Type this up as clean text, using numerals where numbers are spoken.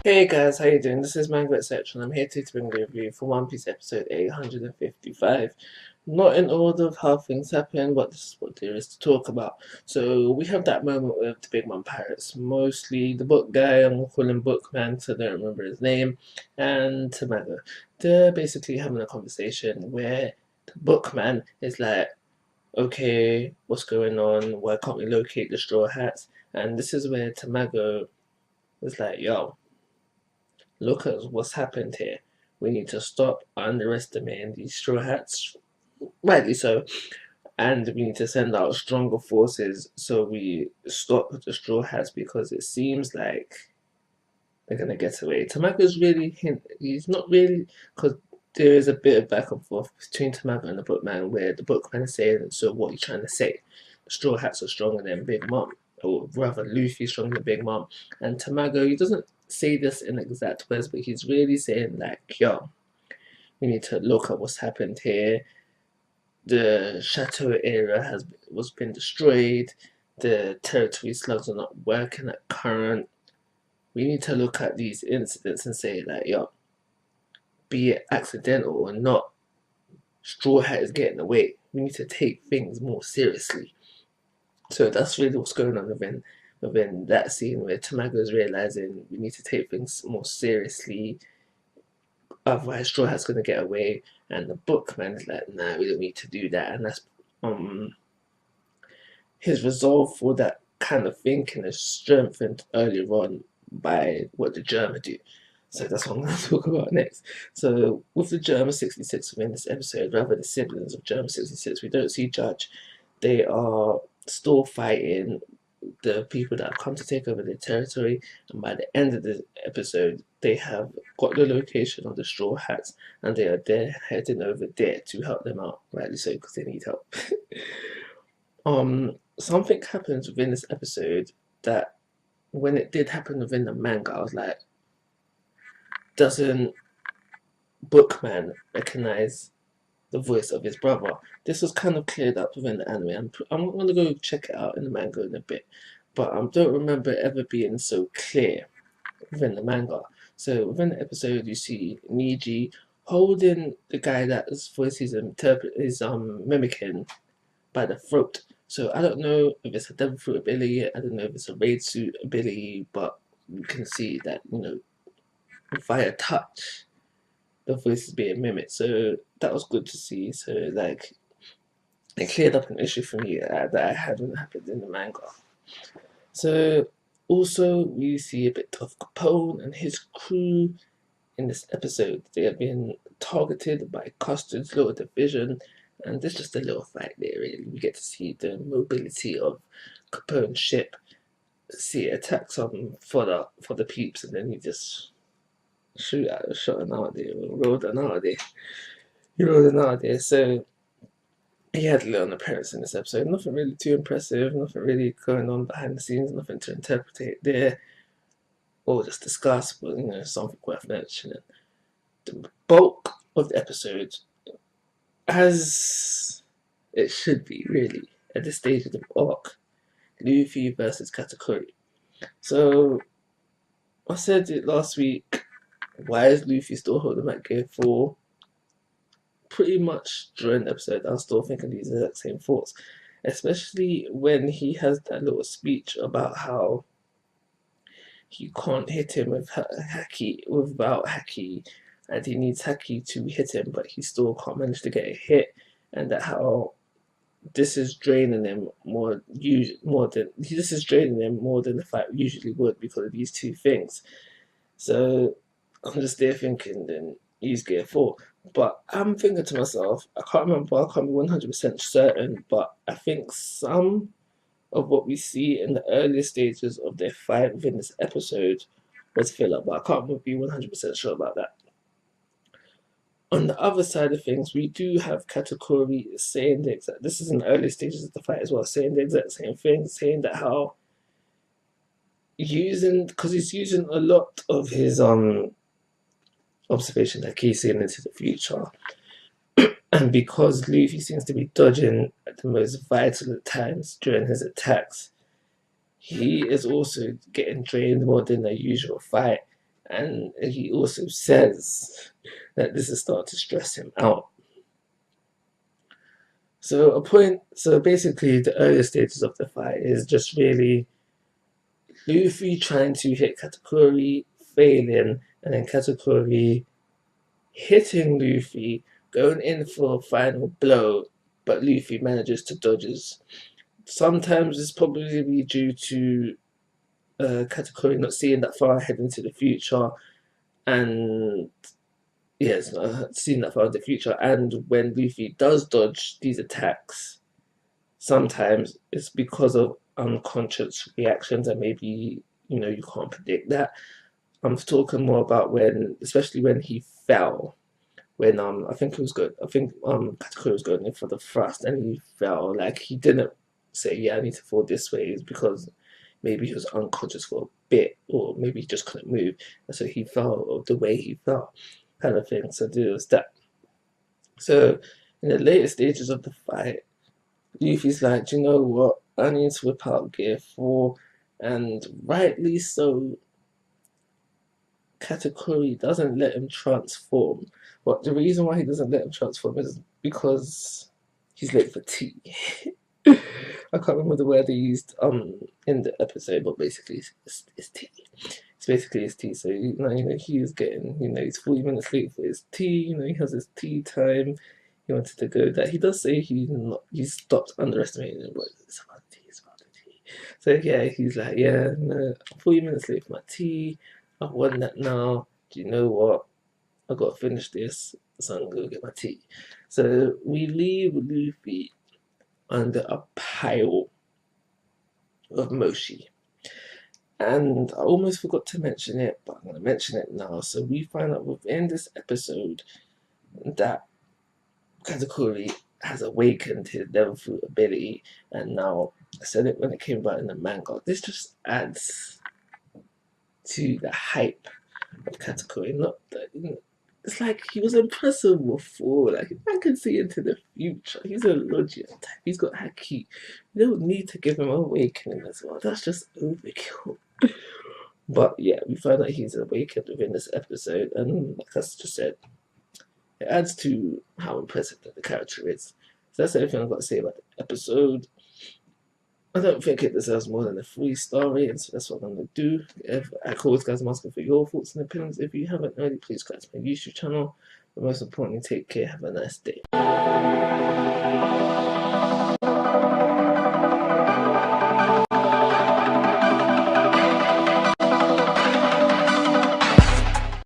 Hey guys, how you doing? This is Manga etc. and I'm here to bring a review for One Piece episode 855. Not in order of how things happen, but this is what there is to talk about. So we have that moment with the Big Mom Pirates, mostly the book guy, I'm gonna call him Bookman, so I don't remember his name, and Tamago. They're basically having a conversation where the Bookman is like, okay, what's going on? Why can't we locate the Straw Hats? And this is where Tamago was like, yo, look at what's happened here. We need to stop underestimating these Straw Hats, rightly so, and we need to send out stronger forces so we stop the Straw Hats because it seems like they're gonna get away. Tamago's really he's not really, because there is a bit of back and forth between Tamago and the Bookman where the Bookman is saying, so what are you trying to say? The Straw Hats are stronger than Big Mom, or rather Luffy stronger than Big Mom, and Tamago, he doesn't say this in exact words, but he's really saying like, yo, we need to look at what's happened here. The chateau area was been destroyed. The territory slugs are not working at current. We need to look at these incidents and say like, yo, be it accidental or not, Straw Hat is getting away. We need to take things more seriously. So that's really what's going on within that scene where Tamago is realizing we need to take things more seriously. Otherwise, Straw Hat's going to get away, and the Bookman is like, nah, we don't need to do that, and that's his resolve for that kind of thinking is strengthened earlier on by what the Germa do. So that's what I'm going to talk about next. So with the Germa 66 within this episode, rather the siblings of Germa 66, we don't see Judge. They are still fighting the people that have come to take over their territory, and by the end of the episode, they have got the location of the Straw Hats, and they are there heading over there to help them out, rightly so, because they need help. Something happens within this episode that, when it did happen within the manga, I was like, doesn't Bookman recognize the voice of his brother? This was kind of cleared up within the anime. I'm going to go check it out in the manga in a bit, but I don't remember it ever being so clear within the manga. So within the episode, you see Niji holding the guy that his voice is mimicking by the throat. So I don't know if it's a devil fruit ability, I don't know if it's a raid suit ability, but you can see that, via touch, the voice is being mimicked. So that was good to see. So like, it cleared up an issue for me that I hadn't happened in the manga. So also we see a bit of Capone and his crew in this episode. They have been targeted by Custard's little division, and there's just a little fight there. Really, we get to see the mobility of Capone's ship. See it attack some for the peeps, and then he just shot an out there, rolled an out there. He rolled an out there. So he had a little appearance in this episode. Nothing really too impressive. Nothing really going on behind the scenes. Nothing to interpret there or just discuss, but something worth mentioning. The bulk of the episode, as it should be, really, at this stage of the arc, Luffy versus Katakuri. So, I said it last week, why is Luffy still holding back Gear 4? Pretty much during the episode, I was still thinking these exact same thoughts, especially when he has that little speech about how you can't hit him with Haki without Haki, and he needs Haki to hit him, but he still can't manage to get a hit, and that how this is draining him more than the fight usually would because of these two things. So I'm just there thinking, then use Gear 4. But I'm thinking to myself, I can't be 100% certain, but I think some of what we see in the earlier stages of their fight within this episode was filler, but I can't be 100% sure about that. On the other side of things, we do have Katakuri saying this is in the early stages of the fight as well, saying the exact same thing, saying that how because he's using a lot of his observation that he's seeing into the future, and because Luffy seems to be dodging at the most vital times during his attacks, he is also getting drained more than the usual fight, And he also says that this is starting to stress him out. So basically, the earlier stages of the fight is just really Luffy trying to hit Katakuri, failing, and then Katakuri hitting Luffy, going in for a final blow, but Luffy manages to dodges. Sometimes it's probably due to Katakuri not seeing that far ahead into the future, and yes, seeing that far into the future. And when Luffy does dodge these attacks, sometimes it's because of unconscious reactions, and maybe you can't predict that. I'm talking more about when, especially when he fell. When I think it was good. I think Katakuri was going in for the thrust, and he fell. Like he didn't say, "Yeah, I need to fall this way," it's because maybe he was unconscious for a bit, or maybe he just couldn't move, and so he fell the way he fell, kind of thing. So there was that. So in the later stages of the fight, Luffy's like, "Do you know what? I need to whip out Gear 4," and rightly so. Katakuri doesn't let him transform. But the reason why he doesn't let him transform is because he's late for tea. I can't remember the word they used in the episode, but basically it's tea. It's basically his tea. So he is getting he's 40 minutes late for his tea. He has his tea time. He wanted to go. That he does say he stopped underestimating him, but it's about the tea. It's about the tea. So yeah, he's like, yeah, no, 40 minutes late for my tea. I've won that now. Do you know what? I gotta finish this, so I'm gonna go get my tea. So we leave Luffy under a pile of moshi. And I almost forgot to mention it, but I'm gonna mention it now. So we find out within this episode that Katakuri has awakened his level 3 ability, and now I said it when it came out in the manga. This just adds to the hype of Katakuri. Not that it's like he was impressive before. Like if I can see into the future, he's a Logia type. He's got Haki. You don't need to give him awakening as well. That's just overkill. But yeah, we find out he's awakened within this episode, and like I just said, it adds to how impressive that the character is. So that's everything I've got to say about the episode. I don't think it deserves more than a 3-star rating, so that's what I'm going to do. Like always, guys, I'm asking for your thoughts and opinions. If you haven't already, please subscribe to my YouTube channel. But most importantly, take care. Have a nice day.